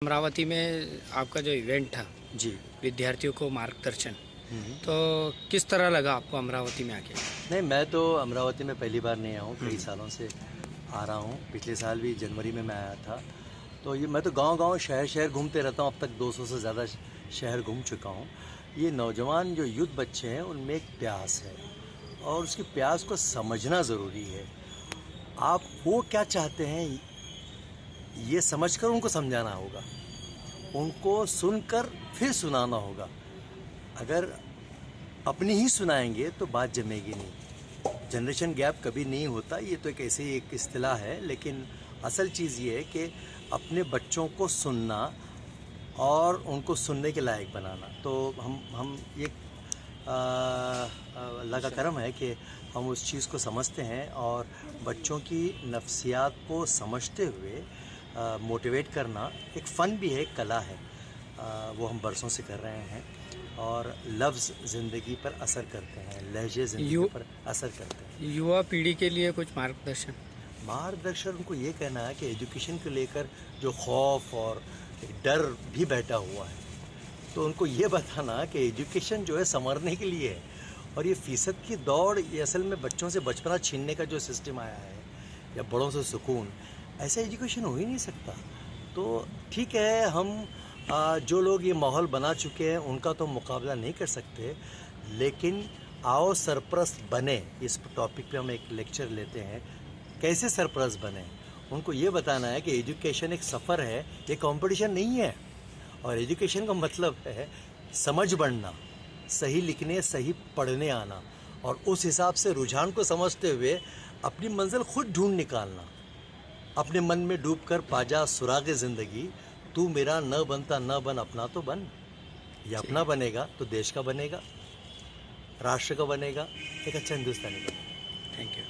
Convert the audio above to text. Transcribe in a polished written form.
अमरावती में आपका जो इवेंट था, जी। विद्यार्थियों को मार्गदर्शन, तो किस तरह लगा आपको अमरावती में आके? नहीं, मैं तो अमरावती में पहली बार नहीं आया हूँ, कई सालों से आ रहा हूँ। पिछले साल भी जनवरी में मैं आया था। तो ये मैं तो गांव-गांव, शहर-शहर घूमते रहता हूँ। अब तक 200 से ज़्यादा शहर घूम चुका हूँ। ये नौजवान जो युद्ध बच्चे हैं, उनमें एक प्यास है और उसकी प्यास को समझना ज़रूरी है। आप वो क्या चाहते हैं, ये समझकर उनको समझाना होगा, उनको सुनकर फिर सुनाना होगा। अगर अपनी ही सुनाएंगे तो बात जमेगी नहीं। जनरेशन गैप कभी नहीं होता, ये तो एक ऐसे ही एक इस्तिलाह है, लेकिन असल चीज़ ये है कि अपने बच्चों को सुनना और उनको सुनने के लायक बनाना। तो हम ये अल्लाह का करम है कि हम उस चीज़ को समझते हैं और बच्चों की नफ्सियात को समझते हुए मोटिवेट करना एक फ़न भी है, एक कला है। वो हम बरसों से कर रहे हैं और लफ्ज़ ज़िंदगी पर असर करते हैं, लहजे ज़िंदगी पर असर करते हैं। युवा पीढ़ी के लिए कुछ मार्गदर्शन उनको ये कहना है कि एजुकेशन को लेकर जो खौफ और एक डर भी बैठा हुआ है, तो उनको ये बताना कि एजुकेशन जो है संवरने के लिए है और ये फ़ीसद की दौड़, ये असल में बच्चों से बचपना छीनने का जो सिस्टम आया है या बड़ों से सुकून, ऐसा एजुकेशन हो ही नहीं सकता। तो ठीक है, हम जो लोग ये माहौल बना चुके हैं उनका तो मुकाबला नहीं कर सकते, लेकिन आओ सरपरस्त बने, इस टॉपिक पे हम एक लेक्चर लेते हैं, कैसे सरपरस्त बने। उनको ये बताना है कि एजुकेशन एक सफ़र है, ये कंपटीशन नहीं है। और एजुकेशन का मतलब है समझ बढ़ना, सही लिखने सही पढ़ने आना और उस हिसाब से रुझान को समझते हुए अपनी मंजिल खुद ढूंढ निकालना। अपने मन में डूबकर पाजा सुरागे ज़िंदगी, तू मेरा न बनता न बन अपना तो बन। ये अपना बनेगा तो देश का बनेगा, राष्ट्र का बनेगा, एक अच्छा हिंदुस्तानी बनेगा। Thank you.